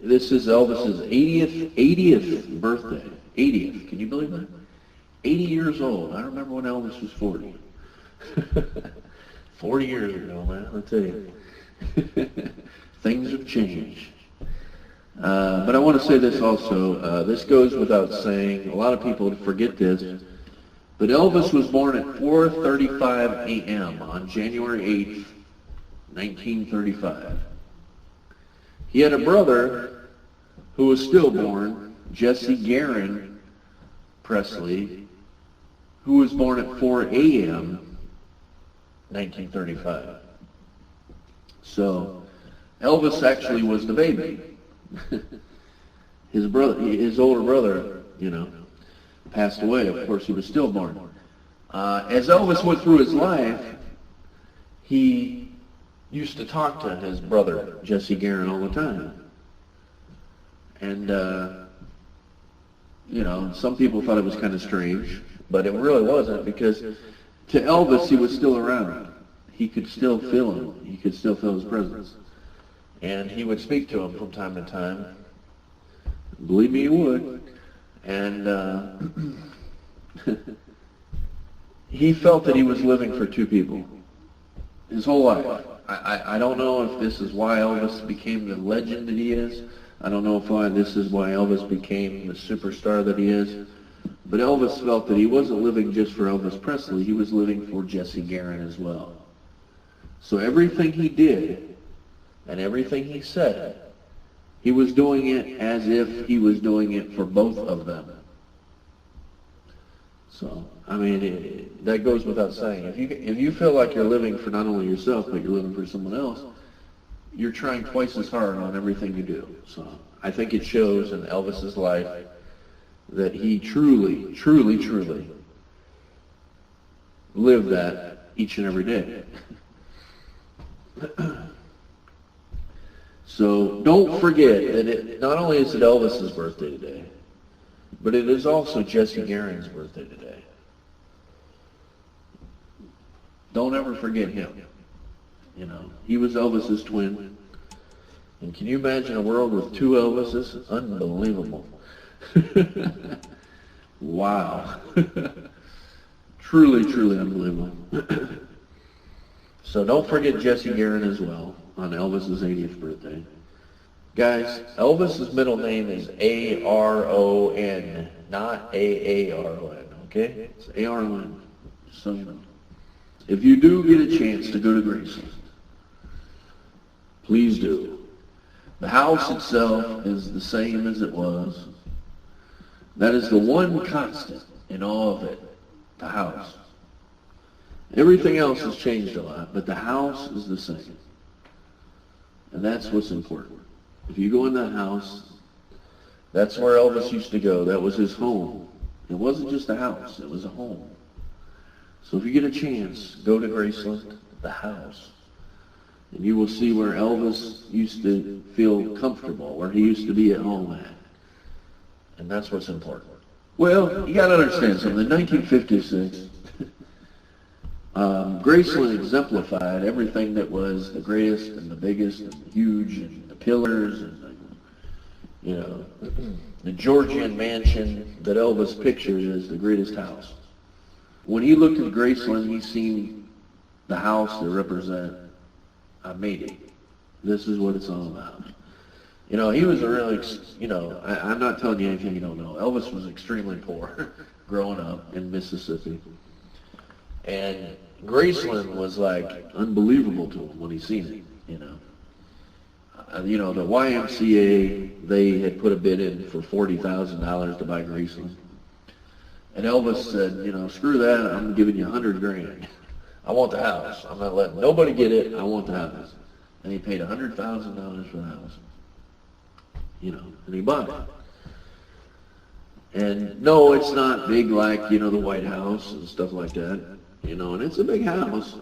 This is Elvis's 80th birthday. 80th. Can you believe that? 80 years old. I remember when Elvis was 40. 40 years ago, man. I'll tell you. Things have changed. But I want to say this also. This goes without saying. A lot of people forget this. But Elvis was born at 4:35 a.m. on January 8th, 1935. He had a brother who was stillborn, Jesse Garon Presley, who was born at 4 a.m., 1935. So Elvis actually was the baby. His older brother, passed away. Of course, he was stillborn. As Elvis went through his life, he used to talk to his brother, Jesse Garon, all the time. And, some people thought it was kind of strange, but it really wasn't, because to Elvis, he was still around. He could still feel him. He could still feel his presence. And he would speak to him from time to time. Believe me, he would. And he felt that he was living for two people his whole life. I don't know if this is why Elvis became the legend that he is. I don't know if this is why Elvis became the superstar that he is. But Elvis felt that he wasn't living just for Elvis Presley. He was living for Jesse Garon as well. So everything he did and everything he said, he was doing it as if he was doing it for both of them. So, that goes without saying. If you feel like you're living for not only yourself, but you're living for someone else, you're trying twice as hard on everything you do. So, I think it shows in Elvis's life that he truly, truly, truly lived that each and every day. So, don't forget that not only is it Elvis's birthday today, but it is also Jesse Garon's birthday today. Don't ever forget him. He was Elvis's twin. And can you imagine a world with two Elvises? Unbelievable. Wow. Truly, truly unbelievable. So don't forget Jesse Garon as well on Elvis's 80th birthday. Guys, Elvis's middle name is A-R-O-N, not A-A-R-O-N, okay? It's A-R-O-N. So you know. If you do get a chance to go to Graceland, please do. The house itself is the same as it was. That is the one constant in all of it, the house. Everything else has changed a lot, but the house is the same. And that's what's important. If you go in that house, that's where Elvis used to go. That was his home. It wasn't just a house, it was a home. So if you get a chance, go to Graceland, the house, and you will see where Elvis used to feel comfortable, where he used to be at home at. And that's what's important. Well, you got to understand something. In 1956, Graceland exemplified everything that was the greatest and the biggest and huge, and the pillars and the Georgian mansion that Elvis pictured as the greatest house. When he looked at Graceland, he seen the house that represent, I made it. This is what it's all about. He was a really, I'm not telling you anything you don't know. Elvis was extremely poor growing up in Mississippi. And Graceland was like unbelievable to him when he seen it, the YMCA, they had put a bid in for $40,000 to buy Graceland. And Elvis said, screw that, I'm giving you $100,000. I want the house. I'm not letting nobody get it. I want the house. And he paid $100,000 for the house. And he bought it. And no, it's not big like, the White House and stuff like that. And it's a big house.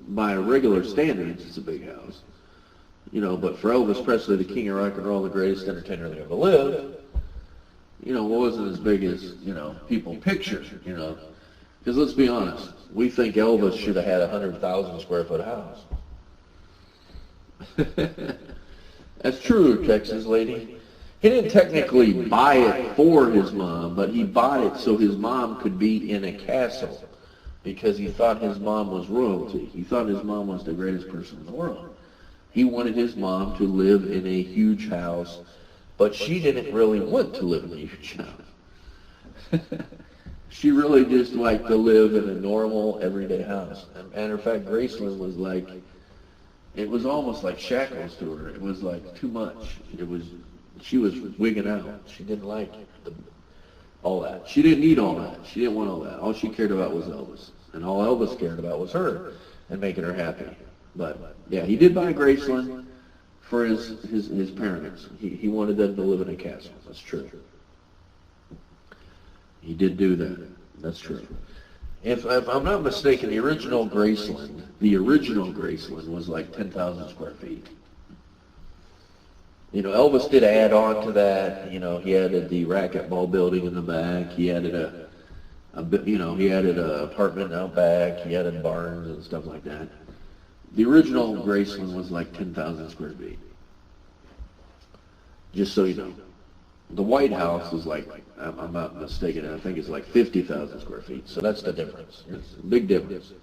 By regular standards, it's a big house. But for Elvis Presley, the king of rock and roll, the greatest entertainer that ever lived, it wasn't as big as, people picture, Because let's be honest, we think Elvis should have had a 100,000 square foot house. That's true, Texas lady. He didn't technically buy it for his mom, but he bought it so his mom could be in a castle because he thought his mom was royalty. He thought his mom was the greatest person in the world. He wanted his mom to live in a huge house, but she didn't really want to live in a huge house. She really just liked to live in a normal, everyday house. As a matter of fact, Graceland was like, it was almost like shackles to her. It was like too much. She was wigging out. She didn't like all that. She didn't need all that. She didn't want all that. All she cared about was Elvis. And all Elvis cared about was her and making her happy. But, yeah, he did buy Graceland for his parents. He wanted them to live in a castle. That's true. He did do that. That's true. If I'm not mistaken, the original Graceland was like 10,000 square feet. You know, Elvis did add on to that. You know, he added the racquetball building in the back. He added he added an apartment out back. He added barns and stuff like that. The original Graceland was like 10,000 square feet. Just so you know. The White House is like, I'm not mistaken, I think it's like 50,000 square feet. So that's the difference. It's a big difference.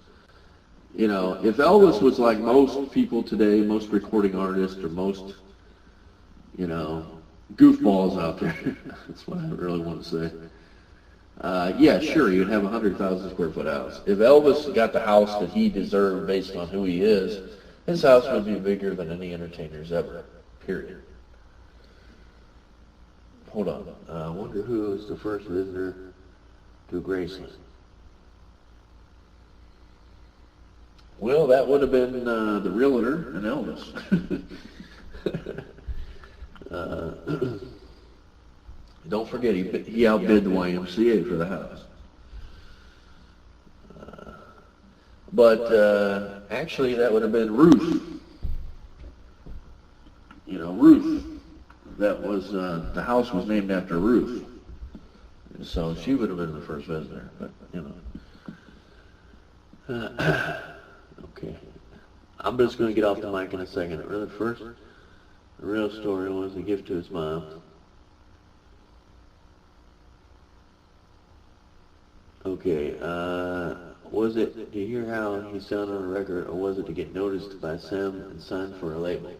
You know, if Elvis was like most people today, most recording artists or most, you know, goofballs out there, that's what I really want to say. Yeah, sure, you'd have a 100,000 square foot house. If Elvis got the house that he deserved based on who he is, his house would be bigger than any entertainer's ever, period. Hold on. I wonder who was the first visitor to Graceland. Well, that would have been the realtor and Elvis. Don't forget, he outbid the YMCA for the house. But actually, that would have been Ruth. You know, Ruth. That was, the house was named after Ruth. So she would have been the first visitor, but, you know. Okay. I'm just going to get off the mic in a second. Really, first, the real story was a gift to his mom. Okay, was it to hear how he sounded on a record, or was it to get noticed by Sam and signed for a label?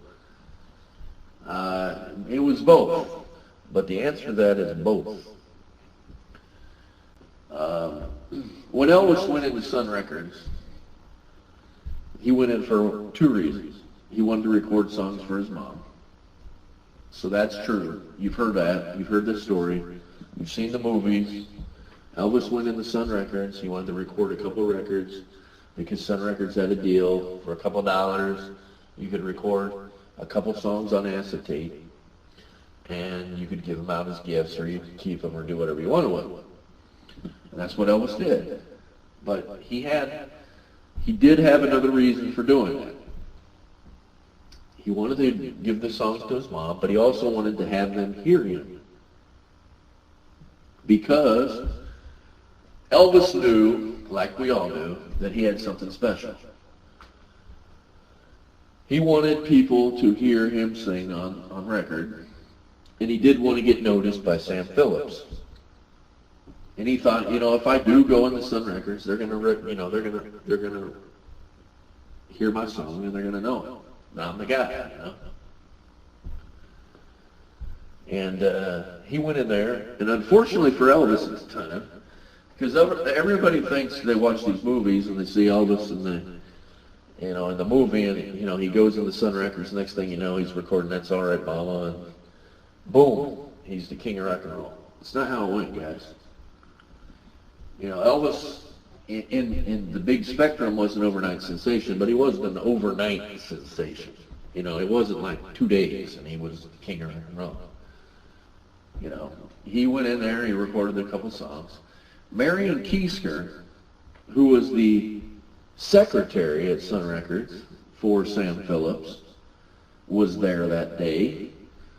It was both, but the answer to that is both. When Elvis went into Sun Records, he went in for two reasons. He wanted to record songs for his mom. So that's true. You've heard that. You've heard this story. You've seen the movies. Elvis went into Sun Records. He wanted to record a couple records because Sun Records had a deal for a couple dollars. You could record a couple songs on acetate, and you could give them out as gifts, or you could keep them or do whatever you wanted with them. And that's what Elvis did. But he did have another reason for doing that. He wanted to give the songs to his mom, but he also wanted to have them hear him. Because Elvis knew, like we all knew, that he had something special. He wanted people to hear him sing on record, and he did want to get noticed by Sam Phillips. And he thought, you know, if I do go into Sun Records, they're gonna hear my song and they're gonna know it. I'm the guy, you know. And he went in there, and unfortunately for Elvis at the time, because everybody thinks they watch these movies and they see Elvis in the movie, and you know he goes into Sun Records. Next thing you know, he's recording "That's All Right, Mama," and boom, he's the king of rock and roll. It's not how it went, guys. You know, Elvis in the big spectrum was an overnight sensation, but he wasn't an overnight sensation. You know, it wasn't like 2 days and he was the king of rock and roll. You know, he went in there, he recorded a couple songs. Marion Keisker, who was the secretary at Sun Records for Sam Phillips, was there that day.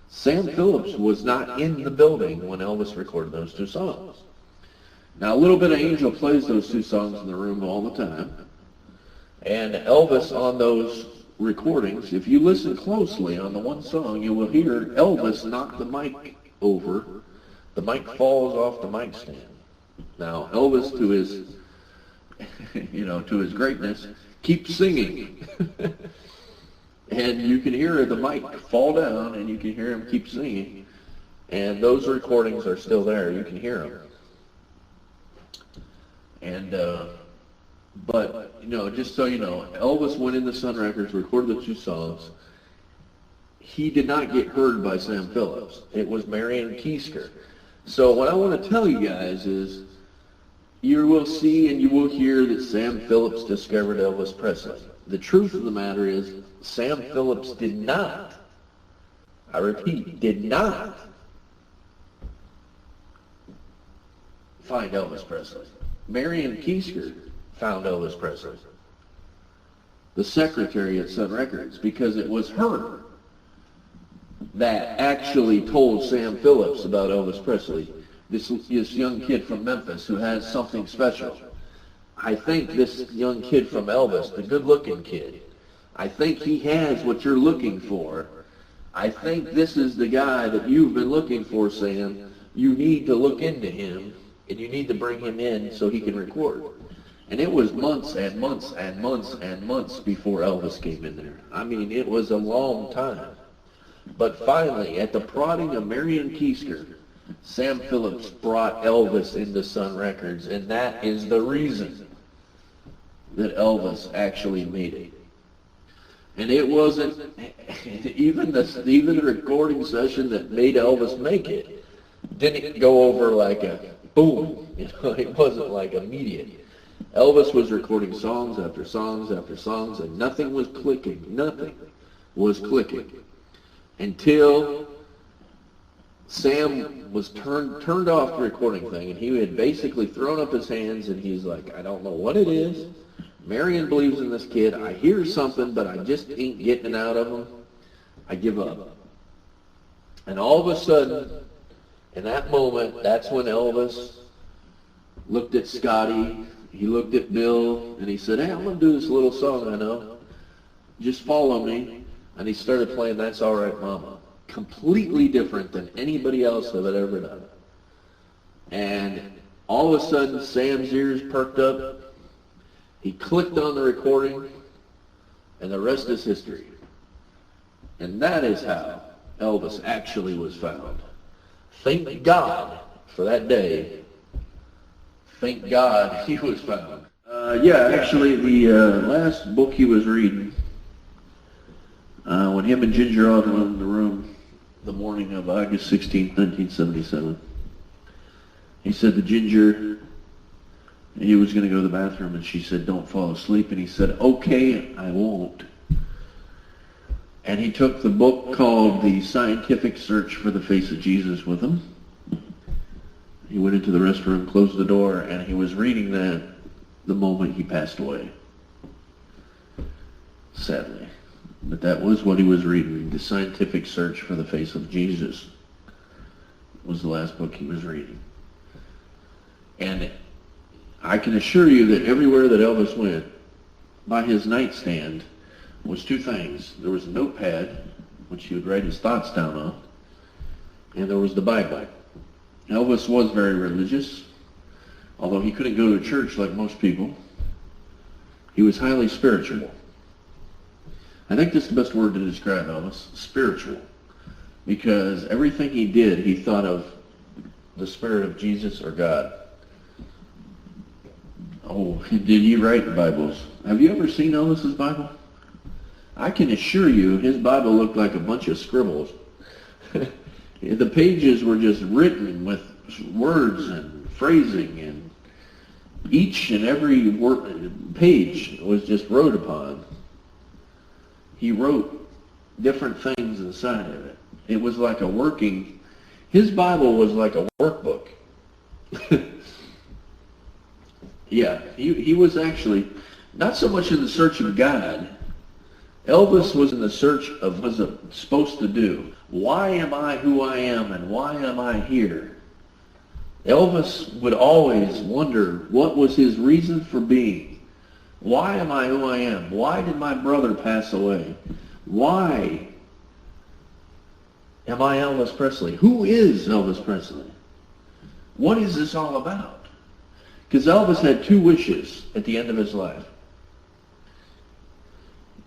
Sam Phillips was not in the building when Elvis recorded those two songs. Now, a little bit of Angel plays those two songs in the room all the time. And Elvis on those recordings, if you listen closely on the one song, you will hear Elvis knock the mic over. The mic falls off the mic stand. Now, Elvis, to his, to his greatness, keeps singing. And you can hear the mic fall down, and you can hear him keep singing. And those recordings are still there. You can hear them. And, but, just so you know, Elvis went into Sun Records, recorded the two songs. He did not get heard by Sam Phillips. It was Marian Keisker. So what I want to tell you guys is, you will see and you will hear that Sam Phillips discovered Elvis Presley. The truth of the matter is, Sam Phillips did not, I repeat, did not find Elvis Presley. Marian Keisker found Elvis Presley, the secretary at Sun Records, because it was her that actually told Sam Phillips about Elvis Presley, this young kid from Memphis who has something special. I think this young kid from Elvis, the good-looking kid, I think he has what you're looking for. I think this is the guy that you've been looking for, Sam. You need to look into him, and you need to bring him in so he can record. And it was months and months and months and months before Elvis came in there. I mean, it was a long time. But finally, at the prodding of Marian Keisker, Sam Phillips brought Elvis into Sun Records, and that is the reason that Elvis actually made it. And it wasn't even the recording session that made Elvis make it didn't go over like a boom. It wasn't like immediate. Elvis was recording songs after songs after songs, and nothing was clicking. Nothing was clicking until Sam was turned off the recording thing, and he had basically thrown up his hands, and he's like, I don't know what it is. Marian believes in this kid. I hear something, but I just ain't getting it out of him. I give up. And all of a sudden, in that moment, that's when Elvis looked at Scotty, he looked at Bill, and he said, hey, I'm going to do this little song I know. Just follow me. And he started playing That's All Right, Mama. Completely different than anybody else had ever done. And all of a sudden, Sam's ears perked up. He clicked on the recording, and the rest is history. And that is how Elvis actually was found. Thank God for that day. Thank God he was found. Actually, the last book he was reading, when him and Ginger Odd went in the room the morning of August 16, 1977, he said to Ginger, he was going to go to the bathroom, and she said, don't fall asleep. And he said, okay, I won't. And he took the book called The Scientific Search for the Face of Jesus with him. He went into the restroom, closed the door, and he was reading that the moment he passed away. Sadly. But that was what he was reading. The Scientific Search for the Face of Jesus was the last book he was reading. And I can assure you that everywhere that Elvis went, by his nightstand, was two things. There was a notepad, which he would write his thoughts down on, and there was the Bible. Elvis was very religious, although he couldn't go to church like most people. He was highly spiritual. I think that's the best word to describe Elvis, spiritual, because everything he did, he thought of the Spirit of Jesus or God. Oh, did he write the Bibles? Have you ever seen Elvis's Bible? I can assure you his Bible looked like a bunch of scribbles. The pages were just written with words and phrasing, and each and every page was just wrote upon. He wrote different things inside of it. It was like his Bible was like a workbook. Yeah, he was actually not so much in the search of God. Elvis was in the search of what was it supposed to do. Why am I who I am, and why am I here? Elvis would always wonder what was his reason for being. Why am I who I am? Why did my brother pass away? Why am I Elvis Presley? Who is Elvis Presley? What is this all about? Because Elvis had two wishes at the end of his life.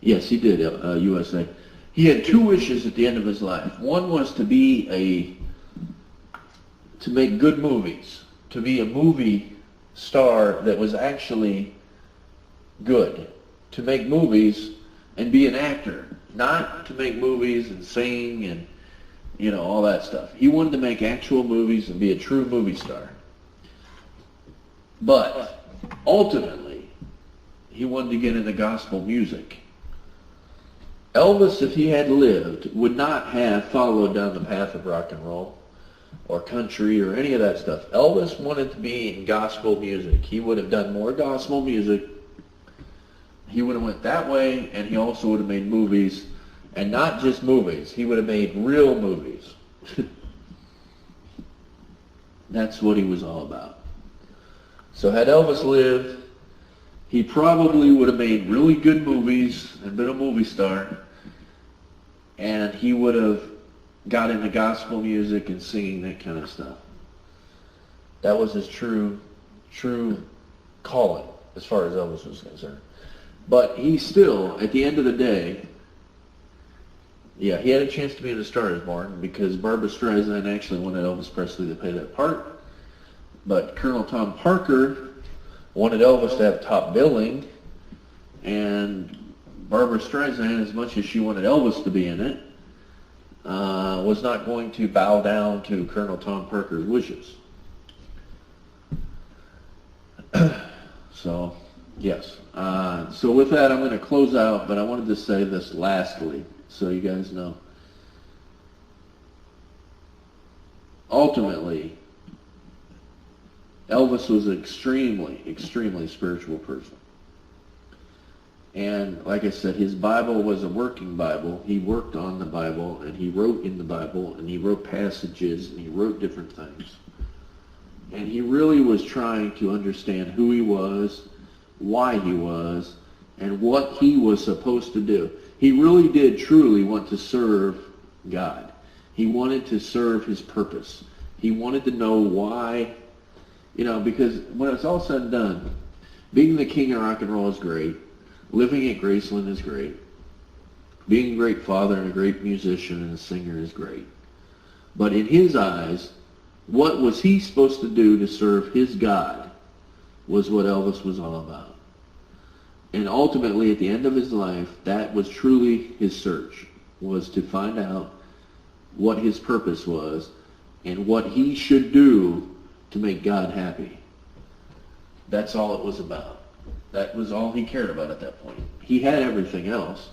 Yes, he did, USA. He had two wishes at the end of his life. One was to make good movies, to be a movie star that was actually good, to make movies and be an actor, not to make movies and sing and, you know, all that stuff. He wanted to make actual movies and be a true movie star. But ultimately, he wanted to get into gospel music. Elvis, if he had lived, would not have followed down the path of rock and roll or country or any of that stuff. Elvis wanted to be in gospel music. He would have done more gospel music. He would have went that way, and he also would have made movies, and not just movies. He would have made real movies. That's what he was all about. So had Elvis lived, he probably would have made really good movies and been a movie star, and he would have got into gospel music and singing, that kind of stuff. That was his true calling as far as Elvis was concerned. But he still, at the end of the day, yeah, he had a chance to be in A Star Is Born because Barbra Streisand actually wanted Elvis Presley to play that part. But Colonel Tom Parker wanted Elvis to have top billing, and Barbra Streisand, as much as she wanted Elvis to be in it, was not going to bow down to Colonel Tom Parker's wishes. So, yes. So with that, I'm going to close out, but I wanted to say this lastly, so you guys know. Ultimately, Elvis was an extremely spiritual person. And like I said, his Bible was a working Bible. He worked on the Bible, and he wrote in the Bible, and he wrote passages, and he wrote different things. And he really was trying to understand who he was, why he was, and what he was supposed to do. He really did truly want to serve God. He wanted to serve his purpose. He wanted to know why, you know, because when it's all said and done, being the king of rock and roll is great. Living at Graceland is great. Being a great father and a great musician and a singer is great. But in his eyes, what was he supposed to do to serve his God was what Elvis was all about. And ultimately, at the end of his life, that was truly his search, was to find out what his purpose was and what he should do to make God happy. That's all it was about. That was all he cared about at that point. He had everything else.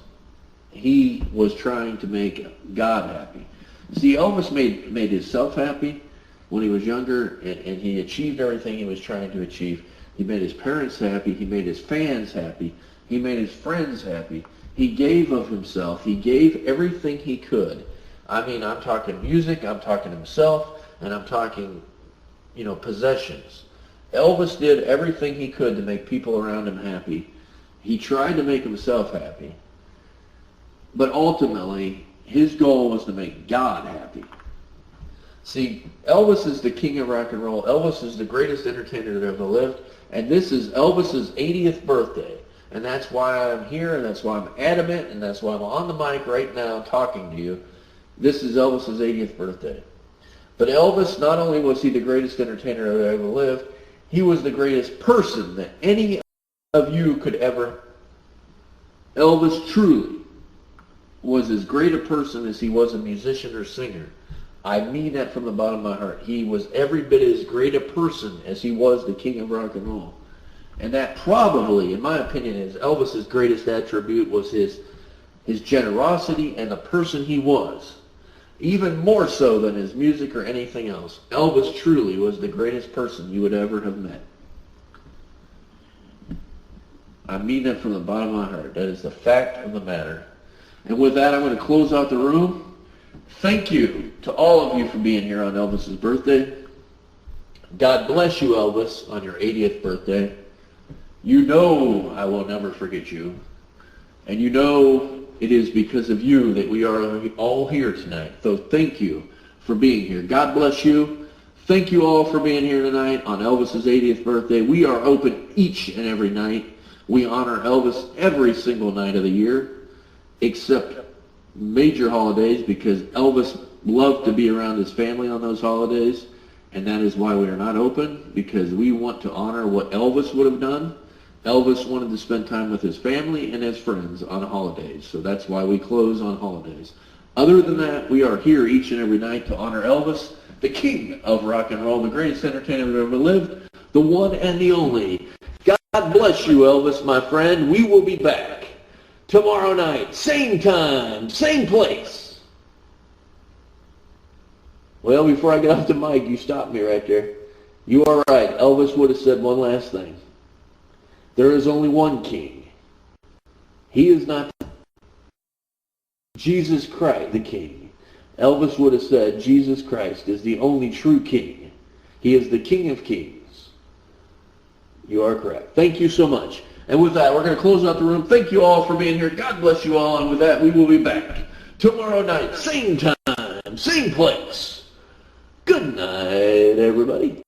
He was trying to make God happy. See, Elvis made himself happy when he was younger, and he achieved everything he was trying to achieve. He made his parents happy. He made his fans happy. He made his friends happy. He gave of himself. He gave everything he could. I mean, I'm talking music, I'm talking himself, and I'm talking, you know, possessions. Elvis did everything he could to make people around him happy. He tried to make himself happy. But ultimately, his goal was to make God happy. See, Elvis is the king of rock and roll. Elvis is the greatest entertainer that ever lived. And this is Elvis's 80th birthday. And that's why I'm here, and that's why I'm adamant, and that's why I'm on the mic right now talking to you. This is Elvis's 80th birthday. But Elvis, not only was he the greatest entertainer that ever lived, he was the greatest person that any of you could ever. Elvis truly was as great a person as he was a musician or singer. I mean that from the bottom of my heart. He was every bit as great a person as he was the king of rock and roll. And that probably, in my opinion, is Elvis's greatest attribute was his generosity and the person he was. Even more so than his music or anything else. Elvis truly was the greatest person you would ever have met. I mean that from the bottom of my heart. That is the fact of the matter. And with that, I'm going to close out the room. Thank you to all of you for being here on Elvis's birthday. God bless you, Elvis, on your 80th birthday. You know I will never forget you. And you know it is because of you that we are all here tonight. So thank you for being here. God bless you. Thank you all for being here tonight on Elvis's 80th birthday. We are open each and every night. We honor Elvis every single night of the year, except major holidays, because Elvis loved to be around his family on those holidays, and that is why we are not open, because we want to honor what Elvis would have done. Elvis wanted to spend time with his family and his friends on holidays, so that's why we close on holidays. Other than that, we are here each and every night to honor Elvis, the king of rock and roll, the greatest entertainer that ever lived, the one and the only. God bless you, Elvis, my friend. We will be back tomorrow night, same time, same place. Well, before I get off the mic, you stopped me right there. You are right. Elvis would have said one last thing. There is only one king. He is not Jesus Christ, the king. Elvis would have said Jesus Christ is the only true king. He is the King of Kings. You are correct. Thank you so much. And with that, we're going to close out the room. Thank you all for being here. God bless you all. And with that, we will be back tomorrow night, same time, same place. Good night, everybody.